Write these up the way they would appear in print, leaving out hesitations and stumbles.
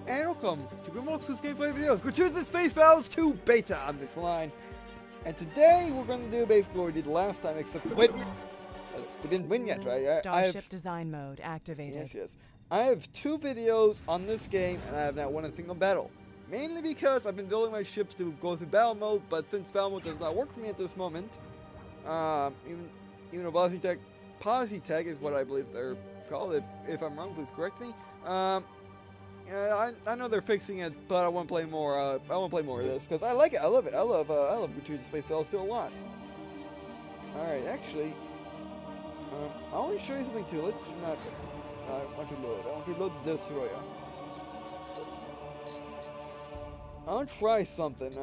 and welcome to Green&Blue's gameplay video of Gratuitous Space Battles 2 Beta on this line. And today we're going to do basically what we did last time, except win. We didn't win yet, right? Starship design mode activated. Yes. I have 2 videos on this game, and I have not won a single battle. Mainly because I've been building my ships to go through battle mode, but since battle mode does not work for me at this moment, even though Positech is what I believe they're called. If I'm wrong, please correct me. Yeah, I know they're fixing it, but I want to play more. I want to play more of this because I like it. I love it. I love Gratuitous Space Battles still a lot. All right, actually, I want to show you something too. Let's not. I want to load. I want to load the destroyer. I want to try something.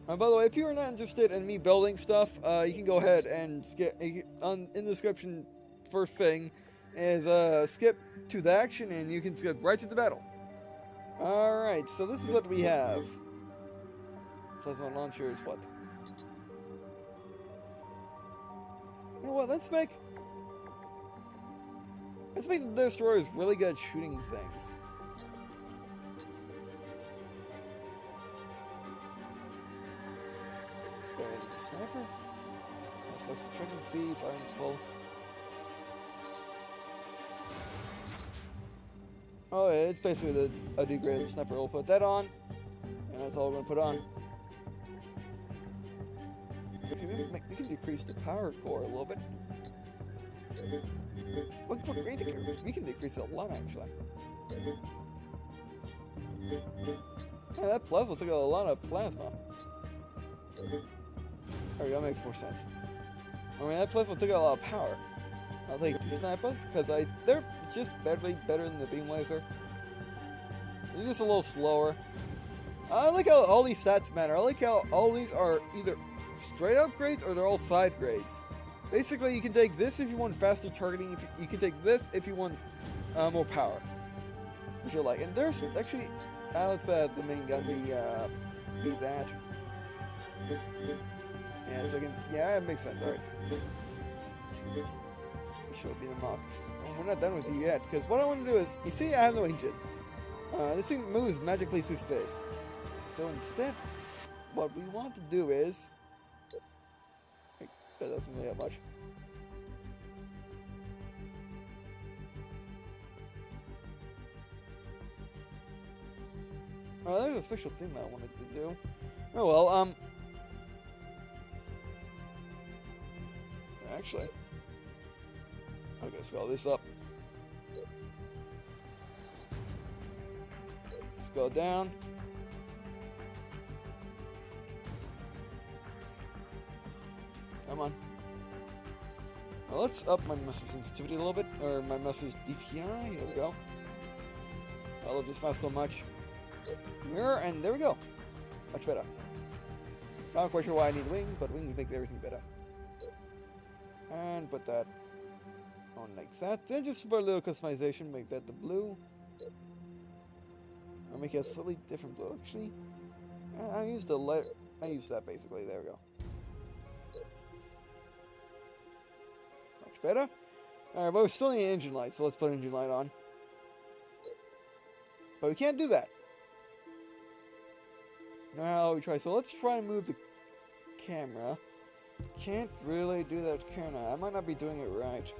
By the way, if you are not interested in me building stuff, you can go ahead and skip. In the description, first thing is skip to the action, and you can skip right to the battle. Alright, so this is what we have. Plasma launcher is what? You know what, let's make the destroyers really good at shooting things. Let's go ahead and sniper. That's less tracking speed, firing full. Oh, yeah, it's basically a degraded sniper. We'll put that on, and that's all we're going to put on. We can decrease the power core a little bit. We can decrease it a lot, actually. Yeah, that plasma took a lot of plasma. There we go, makes more sense. I mean, that plasma took a lot of power. I'll take 2 snipers, because they're just barely better than the beam laser. They're just a little slower. I like how all these stats matter. I like how all these are either straight up grades or they're all side grades. Basically, you can take this if you want faster targeting. You can take this if you want more power. Which you like. And there's actually, let's have the main gun be that. Yeah, so yeah, it makes sense. Alright. Should be them up. We're not done with you yet, because what I want to do is, you see, I have no engine. This thing moves magically through space. So instead, what we want to do is, that doesn't really have much. There's a special thing that I wanted to do. Oh well, actually. Okay, scale this up. Scale down. Come on. Now let's up my message sensitivity a little bit, or my message DPI. Here we go. I love this mouse so much. Mirror, and there we go. Much better. Not quite sure why I need wings, but wings make everything better. And put that on like that. Then just for a little customization, make that the blue. I'll make it a slightly different blue, actually. I used the letter. I used that basically. There we go. Much better. Alright, but we still need an engine light, so let's put engine light on. But we can't do that. Now we try. So let's try and move the camera. Can't really do that, can I? I might not be doing it right.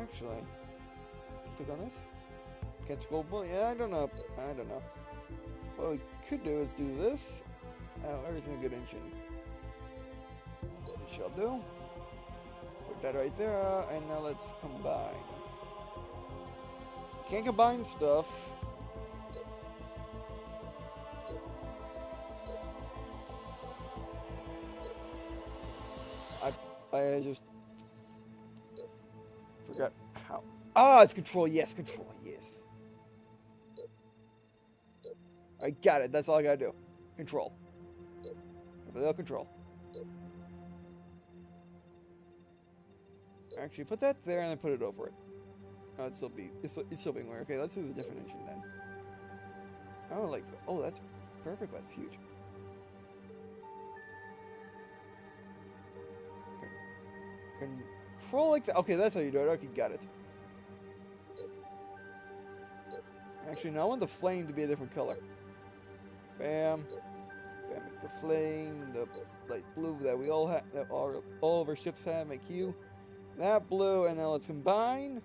Actually, click on this. Catch gold ball. Yeah, I don't know. What we could do is do this. Everything a good engine. We shall do. Put that right there, and now let's combine. Can't combine stuff. I just forgot how. Ah, it's control. Yes, control. Yes. I got it. That's all I gotta do. Control. Control. Actually, put that there and then put it over it. Oh, it's still being weird. Okay, let's use a different engine then. Oh, like oh, that's perfect. That's huge. Control like that. Okay, that's how you do it. Okay, got it. Actually, no, I want the flame to be a different color. Bam. Bam, make the flame, the light blue that we all have, that all of our ships have, make you that blue, and then let's combine.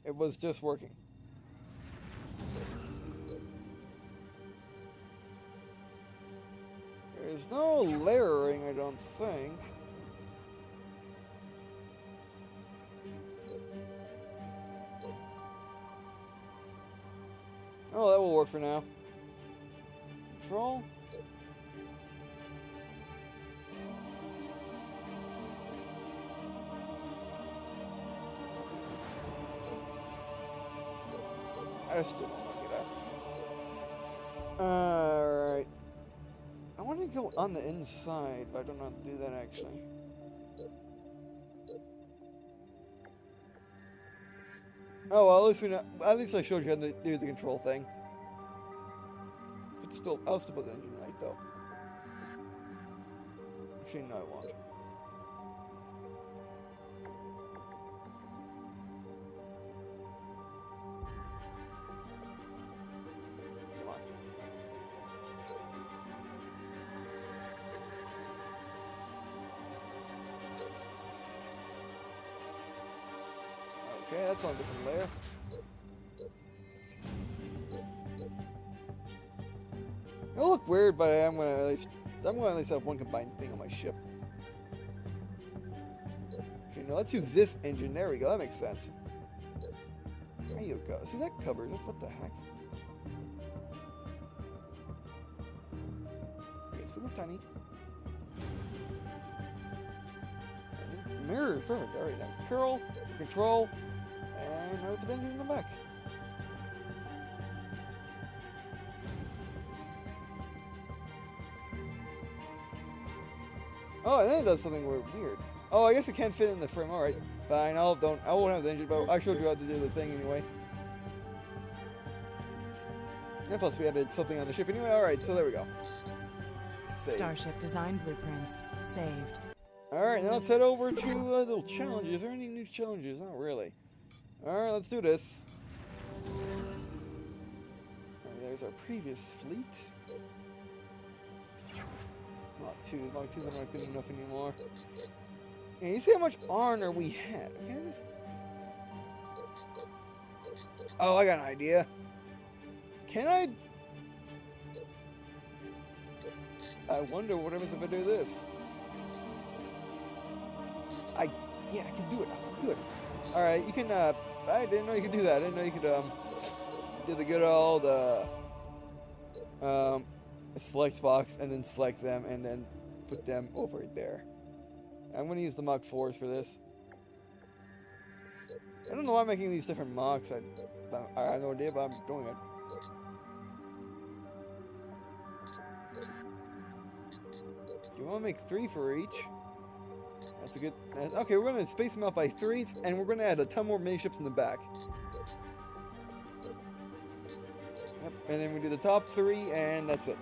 It was just working. There's no layering, I don't think. Oh, that will work for now. Control. I still don't like it. Alright. I want to go on the inside, but I don't know how to do that actually. Oh well, at least I showed you how to do the control thing. But still, I'll still put the engine right though. Actually, no, I won't. Come on. Okay, that's on a different layer. It'll look weird, but I'm gonna at least have one combined thing on my ship. Okay, now let's use this engine. There we go. That makes sense. There you go. See, that covers it. What the heck? Okay, super tiny. And mirrors, perfect. All right, now curl, control, and now we put the engine in the back. Oh, and then it does something weird. Oh, I guess it can't fit in the frame. All right, fine. I won't have the engine, but I showed you how to do the thing anyway. And plus, we added something on the ship anyway. All right, so there we go. Saved. Starship design blueprints saved. All right, now let's head over to little challenges. Is there any new challenges? Not really. All right, let's do this. All right, there's our previous fleet. Mark 2s are not good enough anymore. And you see how much honor we had. Okay, oh, I got an idea. Can I wonder what happens if I do this. Yeah, I can do it. Okay, good. All right, you can. I didn't know you could do that. I didn't know you could do the good old select box and then select them and then put them over there. I'm going to use the Mach 4s for this. I don't know why I'm making these different Machs. I have no idea, but I'm doing it. Do you want to make 3 for each? That's a good... Okay, we're going to space them out by 3s, and we're going to add a ton more mini ships in the back. Yep, and then we do the top 3, and that's it.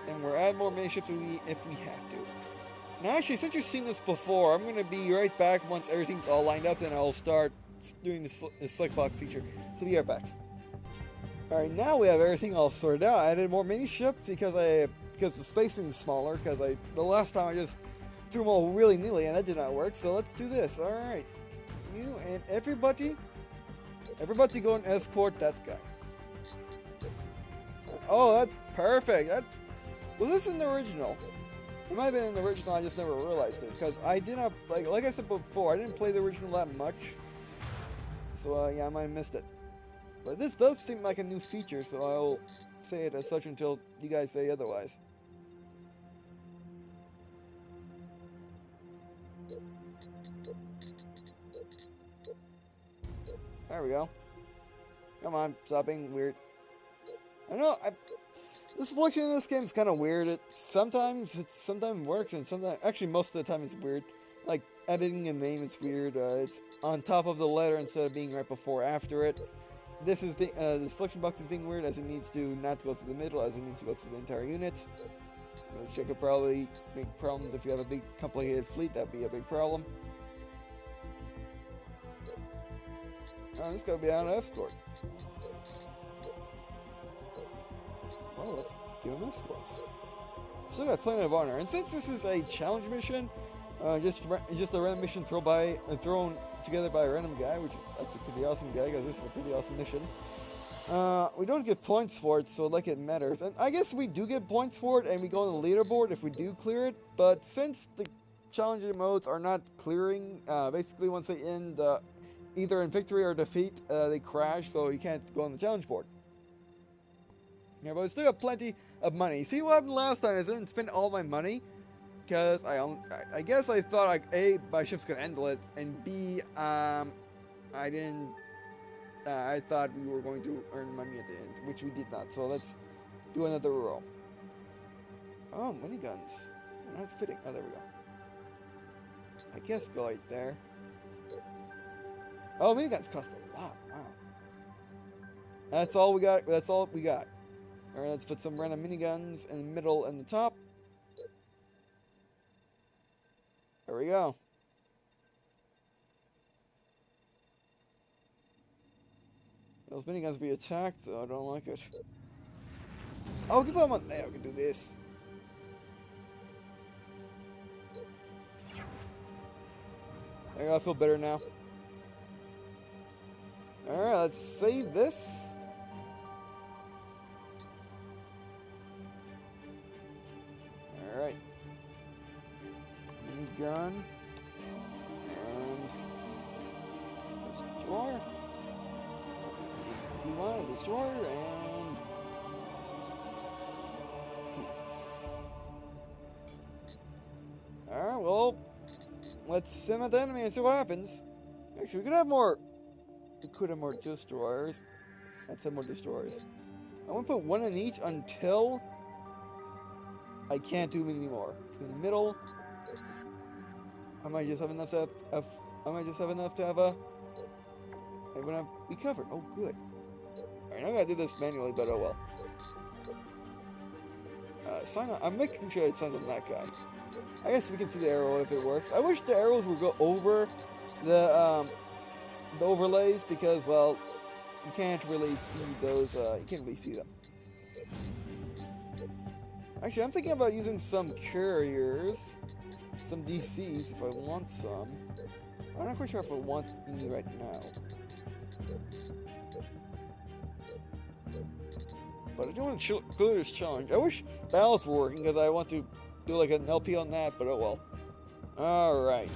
And we'll add more mini ships if we have to. Now, actually, since you've seen this before, I'm going to be right back once everything's all lined up, then I'll start doing the select box feature. So be right back. Alright, now we have everything all sorted out. I added more mini ships because the spacing is smaller, because the last time I just threw them all willy-nilly and that did not work. So let's do this. Alright. You and everybody go and escort that guy. So, oh, that's perfect. Was this in the original? It might have been in the original, I just never realized it. Because I did not, like I said before, I didn't play the original that much. So, yeah, I might have missed it. But this does seem like a new feature, so I'll say it as such until you guys say otherwise. There we go. Come on, stop being weird. I know, the selection in this game is kind of weird. Sometimes works, and sometimes, actually most of the time it's weird. Like, editing a name is weird. It's on top of the letter instead of being right before or after it. this is the selection box is being weird, as it needs to not go through the middle, as it needs to go through the entire unit. Which could probably make problems if you have a big complicated fleet. That'd be a big problem. Oh, this gotta be on an escort. Well, let's give him escorts. Still got plenty of honor, and since this is a challenge mission, just a random mission thrown together by a random guy, which is actually a pretty awesome guy, because this is a pretty awesome mission. We don't get points for it, so like it matters. And I guess we do get points for it, and we go on the leaderboard if we do clear it. But since the challenger modes are not clearing, basically once they end either in victory or defeat, they crash, so you can't go on the challenge board. Yeah, but we still got plenty of money. See what happened last time is I didn't spend all my money, because I guess I thought like A, my ships could handle it, and B, I didn't. I thought we were going to earn money at the end, which we did not. So let's do another roll. Oh, miniguns. They're not fitting. Oh, there we go. I guess go right there. Oh, miniguns cost a lot. Wow. That's all we got. That's all we got. Alright, let's put some random miniguns in the middle and the top. There we go. Those miniguns be attacked, so I don't like it. Oh, give them a... There, we can do this. There you go, I feel better now. Alright, let's save this. Alright. Minigun. And... destroyer. Destroyer, and... Alright, well... let's sim at the enemy and see what happens. Actually, we could have more... we could have more destroyers. Let's have more destroyers. I'm gonna put one in each until... I can't do anymore. In the middle... I might just have enough to have... I might just have enough to have a... I'm gonna be covered. Oh, good. Alright, I gotta do this manually, but oh well. Sign on. I'm making sure it signs on that guy. I guess we can see the arrow if it works. I wish the arrows would go over the overlays, because, well, you can't really see those, you can't really see them. Actually, I'm thinking about using some carriers, some DCs if I want some. I'm not quite sure if I want any right now. But I do want to clear this challenge. I wish battles were working, because I want to do like an LP on that, but oh well. Alright.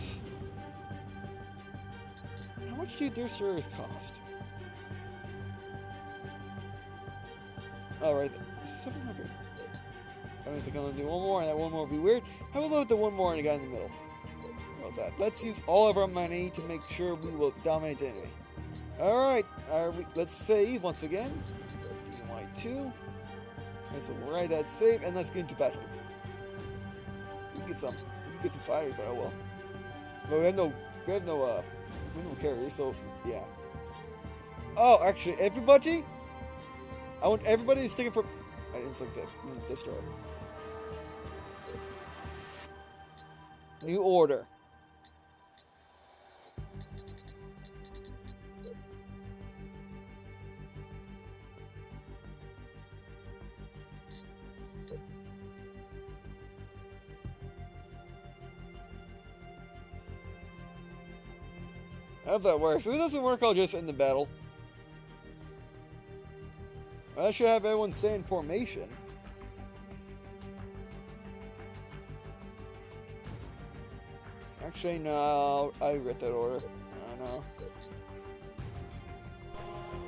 How much do destroyers cost? Alright, 700. I don't think I'm gonna do one more, and that one more will be weird. How about the one more and the guy in the middle? How about that? Let's use all of our money to make sure we will dominate the enemy. Alright, let's save once again. Y2. Alright, so we'll write that save, and let's get into battle. We can get some fighters, but oh well. But we have no carriers, so yeah. Oh, actually, everybody, I want everybody to stick it for. I didn't select that. Destroy. New order. I hope that works. If it doesn't work, I'll just end the battle. I should have everyone stay in formation. Actually, no. I regret that order. I know.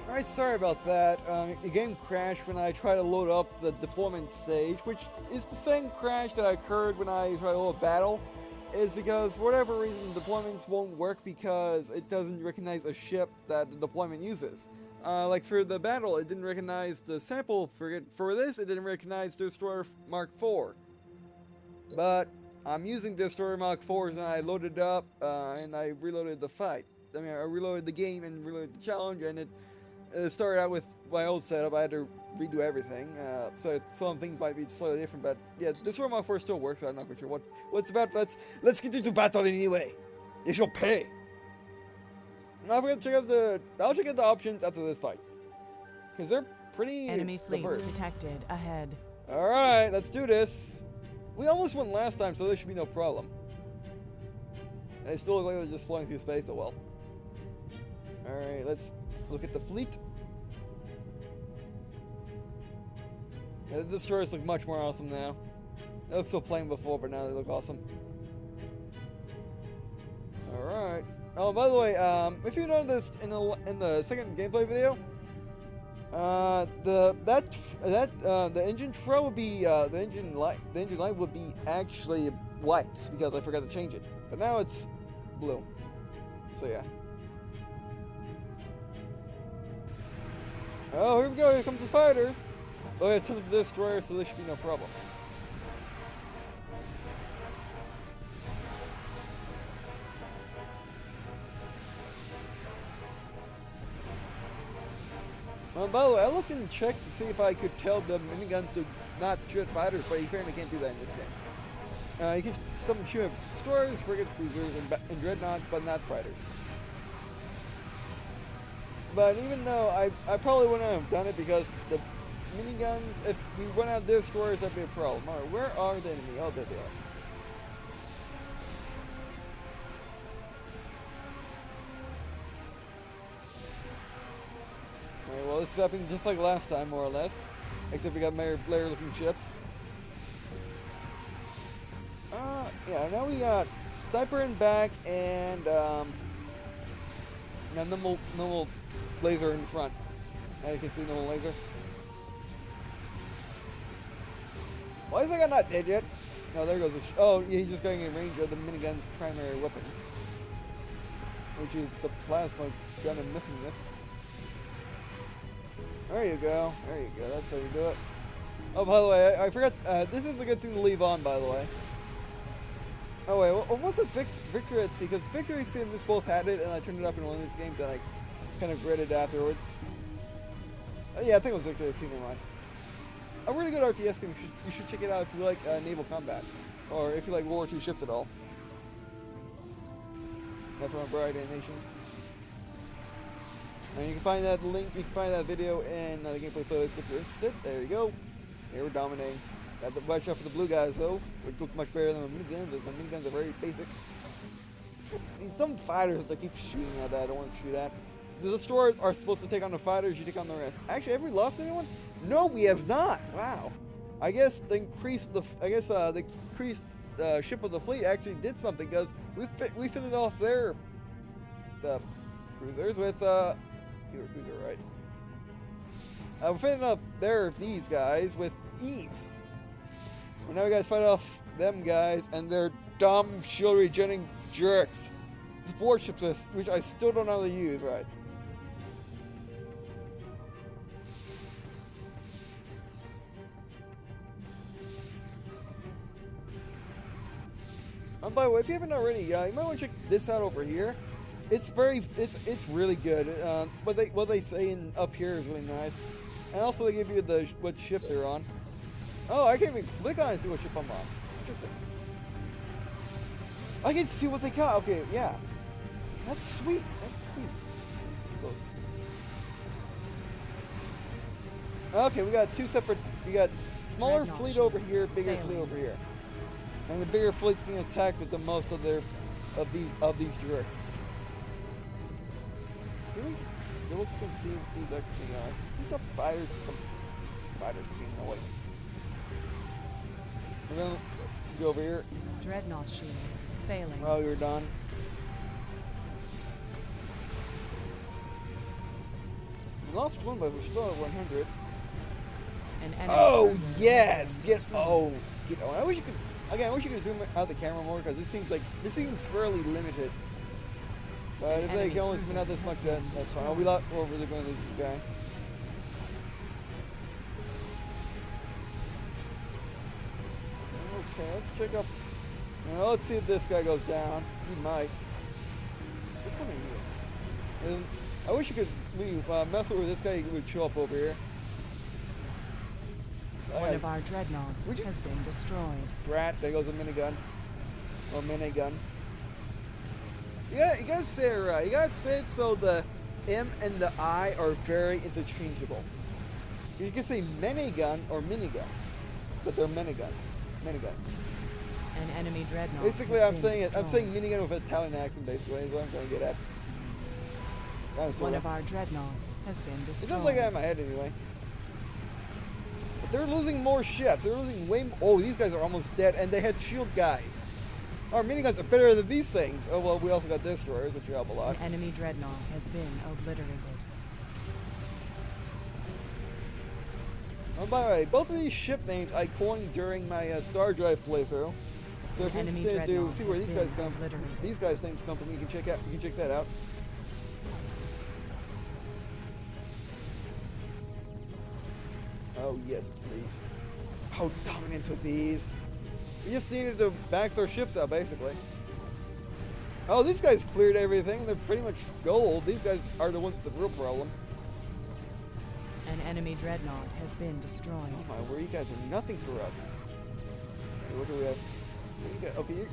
Alright, sorry about that. The game crashed when I tried to load up the deployment stage, which is the same crash that occurred when I tried to load a battle. Is because, for whatever reason, deployments won't work because it doesn't recognize a ship that the deployment uses. Like for the battle, it didn't recognize the sample frigate. For this, it didn't recognize Destroyer Mark IV. But I'm using Destroyer Mark IVs, and I loaded up and I reloaded the fight. I mean, I reloaded the game and reloaded the challenge, and it It started out with my old setup. I had to redo everything, so some things might be slightly different. But yeah, this Room Mark 4 still works. So I'm not quite sure what's about. Let's get into battle anyway. You shall pay. Now we're gonna check out I'll check out the options after this fight, because they're pretty Enemy fleet diverse. detected ahead. All right, let's do this. We almost won last time, so there should be no problem. They still look like they're just flying through space. Oh well. All right, let's look at the fleet. Yeah, the destroyers look much more awesome now. They looked so plain before, but now they look awesome. Alright. Oh, by the way, if you noticed in the second gameplay video, the engine trail would be the engine light would be actually white because I forgot to change it. But now it's blue. So yeah. Oh, here we go. Here comes the fighters. Oh, we have tons of destroyers, so there should be no problem. By the way, I looked and checked to see if I could tell the miniguns to not shoot fighters, but you apparently can't do that in this game. You can summon shoot destroyers, frigates, cruisers, and dreadnoughts, but not fighters. But even though I probably wouldn't have done it because the miniguns, if we run out of destroyers, that'd be a problem. Alright, where are the enemy? Oh, there they are. Alright, well, this is happening just like last time, more or less. Except we got Blair looking ships. Yeah, now we got Sniper in back and normal laser in front. Now you can see normal laser. Why is that guy not dead yet? No, there goes the oh, yeah, he's just going in range of the minigun's primary weapon, which is the plasma gun and missing this. There you go. There you go. That's how you do it. Oh, by the way, I forgot. This is a good thing to leave on, by the way. Oh wait, what was it? Victory at Sea? Because Victory at Sea and this both had it, and I turned it up in one of these games, and I kind of read it afterwards. Yeah, I think it was Victory at Sea. Never mind. A really good RTS game. You should check it out if you like naval combat, or if you like World War II ships at all. That's from a variety of nations. And you can find that link. You can find that video in the gameplay playlist if you're interested. There you go. Here we're dominating. Got the watch out for the blue guys though, which look much better than the miniguns. The miniguns are very basic. Some fighters that they keep shooting at that I don't want to shoot at. The destroyers are supposed to take on the fighters. You take on the rest. Actually, have we lost anyone? No, we have not. Wow. I guess the increased ship of the fleet actually did something because we fitted off the cruisers with you were a cruiser, right? We're fitting off these guys with ease. And now we gotta fight off them guys and their dumb shield regenerating jerks. The warships, which I still don't know how to use, right? By the way, if you haven't already, you might want to check this out over here. It's really good. What they say up here is really nice, and also they give you what ship they're on. Oh, I can't even click on it and see what ship I'm on. Interesting. I can see what they got. Okay, yeah, that's sweet. That's sweet. Close. Okay, we got two separate. We got smaller fleet over here, bigger fleet over here. And the bigger fleet's being attacked with the most of these jerks. Really? You look and see what these actually are. These are fighters. Fighters being annoying. We're gonna go over here. Dreadnought shields failing. Oh, you're done. We lost one, but we're still at 100. Oh yes! Get on. I wish you could. Again, I wish you could zoom out the camera more because this seems fairly limited. But if they can only spin out this much, then that's fine. Oh, we're really going to lose this guy. Okay, let's check up. Let's see if this guy goes down. He might. Which one are you? I wish you could mess with this guy would show up over here. One of our dreadnoughts has been destroyed. Brat, there goes a minigun. Or minigun. Yeah, you gotta say it right. You gotta say it so the M and the I are very interchangeable. You can say minigun or minigun, but they're miniguns. Miniguns. An enemy dreadnought. Basically, I'm saying minigun with an Italian accent. Basically, is what I'm trying to get at. One of our dreadnoughts has been destroyed. It sounds like that in my head anyway. But they're losing more ships. They're losing way more. Oh, these guys are almost dead, and they had shield guys. Our miniguns are better than these things. Oh, well, we also got destroyers, which help a lot. An enemy dreadnought has been obliterated. Oh, by the way, both of these ship names I coined during my Star Drive playthrough. So if you're interested to see where these guys come, these guys' names come from, you can check that out. Oh yes, please. How dominant with these? We just needed to max our ships out, basically. Oh, these guys cleared everything. They're pretty much gold. These guys are the ones with the real problem. An enemy dreadnought has been destroyed. Oh my word, you guys are nothing for us. Okay, what do we have? Okay,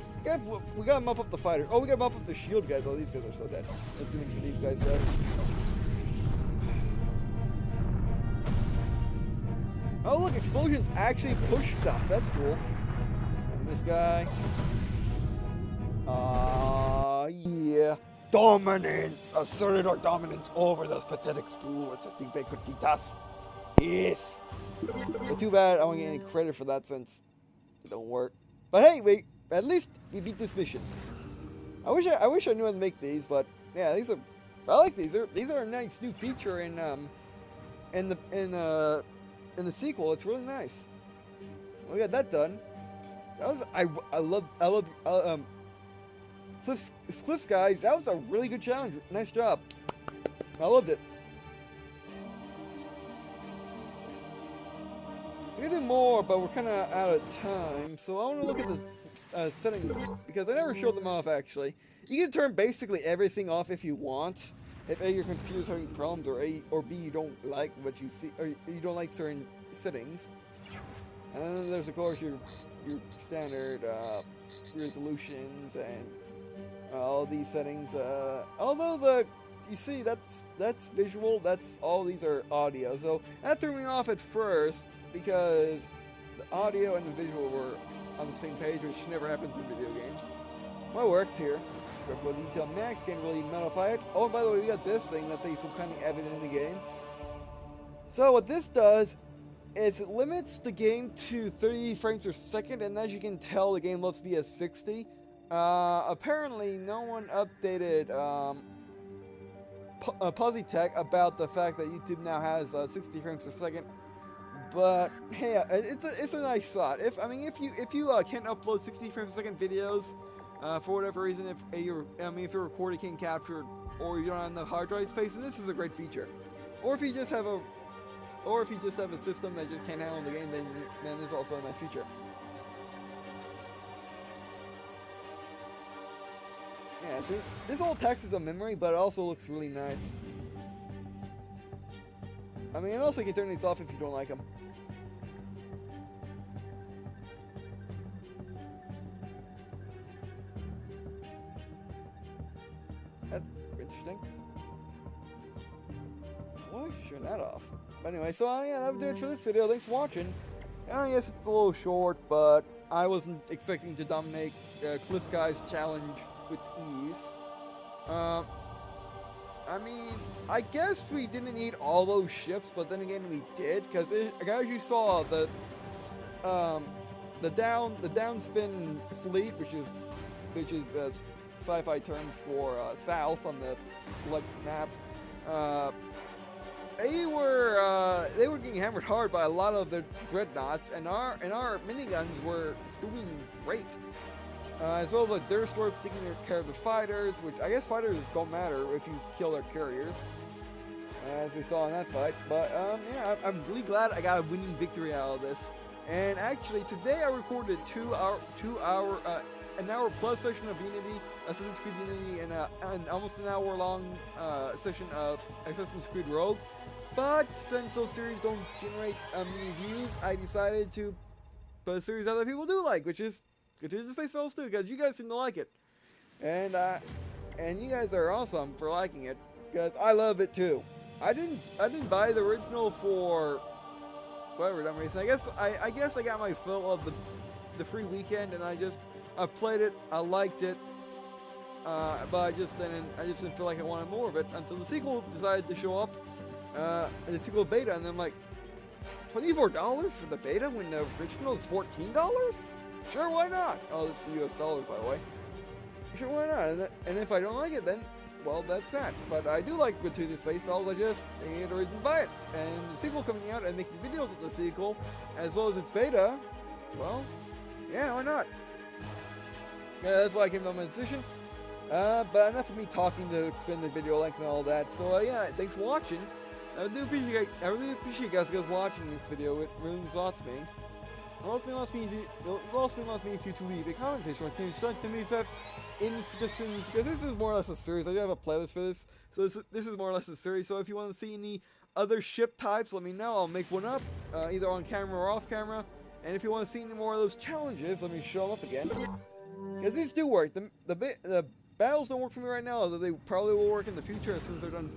we gotta mop up the fighters. Oh, we gotta mop up the shield guys. Oh, these guys are so dead. Let's zoom in for these guys. Oh, look, explosions actually push stuff. That's cool. And this guy. Yeah. Dominance! Asserted our dominance over those pathetic fools that think they could beat us. Yes! But too bad I don't get any credit for that since it don't work. But hey, at least we beat this mission. I wish I knew how to make these, but yeah, I like these. These are a nice new feature in the sequel. It's really nice. We got that done. That was I love Cliffskis. That was a really good challenge. Nice job. I loved it. We can do more, but we're kind of out of time. So I want to look at the settings because I never showed them off. Actually, you can turn basically everything off if you want. If A, your computer's having problems, or B, you don't like what you see, or you don't like certain settings. And then there's of course your standard resolutions and all these settings. Although you see that's visual, that's all these are audio. So that threw me off at first because the audio and the visual were on the same page, which never happens in video games. Well, it works here. Graphical detail max, can't really modify it. Oh, and by the way, we got this thing that they so kindly added in the game. So what this does is it limits the game to 30 frames per second, and as you can tell, the game loads via 60. Apparently, no one updated Positech about the fact that YouTube now has 60 frames per second. But hey, it's a nice thought. If you can't upload 60 frames per second videos for whatever reason, if your recording can't capture or you don't have enough hard drive space, then this is a great feature. Or if you just have a system that just can't handle the game, then this is also a nice feature. Yeah, see, this all taxes on memory, but it also looks really nice. I mean, and also you can turn these off if you don't like them. That's interesting. Why should I turn that off? But anyway, so yeah, that'll do it for this video. Thanks for watching. I guess it's a little short, but I wasn't expecting to dominate Cliffskis challenge with ease. I mean, I guess we didn't need all those ships, but then again we did, because as you saw, the downspin fleet, which is sci-fi terms for south on the left map, they were getting hammered hard by a lot of the dreadnoughts, and our miniguns were doing great. As well as like their stores taking care of the fighters, which I guess fighters don't matter if you kill their carriers, as we saw in that fight. But yeah, I'm really glad I got a winning victory out of this. And actually, today I recorded an hour plus session of Unity, Assassin's Creed Unity, and almost an hour long session of Assassin's Creed Rogue. But since those series don't generate many views, I decided to put a series out that people do like, which is Gratuitous Space Battles 2, because you guys seem to like it. And you guys are awesome for liking it, because I love it too. I didn't buy the original for whatever dumb reason. I guess I got my fill of the free weekend, and I played it, I liked it, but I just didn't feel like I wanted more of it until the sequel decided to show up, the sequel beta, and I'm like, $24 for the beta when the original is $14? Sure, why not? Oh, it's US dollars, by the way. Sure, why not? And if I don't like it, then, well, that's that. But I do like Gratuitous Space Battles, I just need a reason to buy it. And the sequel coming out and making videos of the sequel, as well as its beta, well, yeah, why not? Yeah, that's why I came to my decision. But enough of me talking to extend the video length and all that. So, yeah, thanks for watching. I really appreciate you guys watching this video. It really means a lot to me. It also means a lot to me if you to leave a commentation or to me if you have any suggestions, because this is more or less a series. I do have a playlist for this, so this is more or less a series. So if you want to see any other ship types, let me know. I'll make one up, either on camera or off camera. And if you want to see any more of those challenges, let me show them up again. Because these do work. The battles don't work for me right now, although they probably will work in the future as soon as they're done.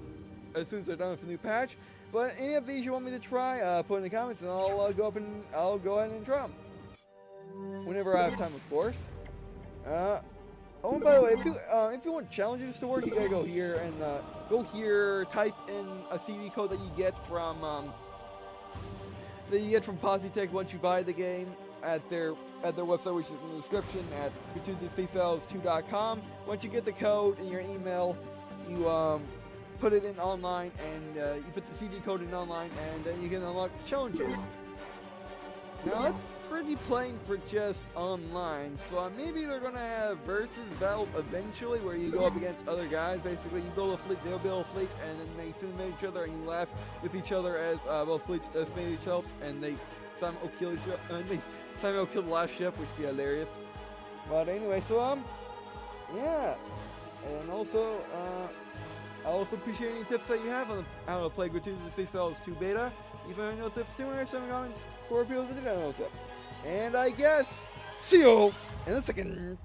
As soon as they're done with a new patch. But any of these you want me to try, put in the comments, and I'll go ahead and try them. Whenever I have time, of course. Oh, and by the way, if you want challenges to work, you gotta go here and type in a CD code that you get from Positech once you buy the game at their website, which is in the description at gratuitousSpaceBattles2.com. Once you get the code in your email, you put it in online, and you put the CD code in online, and then you can unlock challenges. Now that's pretty plain for just online, so maybe they're gonna have versus battles eventually, where you go up against other guys. Basically, you build a fleet, they'll build a fleet, and then they simulate each other, and you laugh with each other as both fleets estimate each other, and they somehow kill each other, and they somehow kill the last ship, which would be hilarious. But anyway, so yeah, and also I also appreciate any tips that you have on how to play Gratuitous Space Battles 2 beta. If you have no tips, do in the comments for people that didn't know tip. And I guess, see you in a second.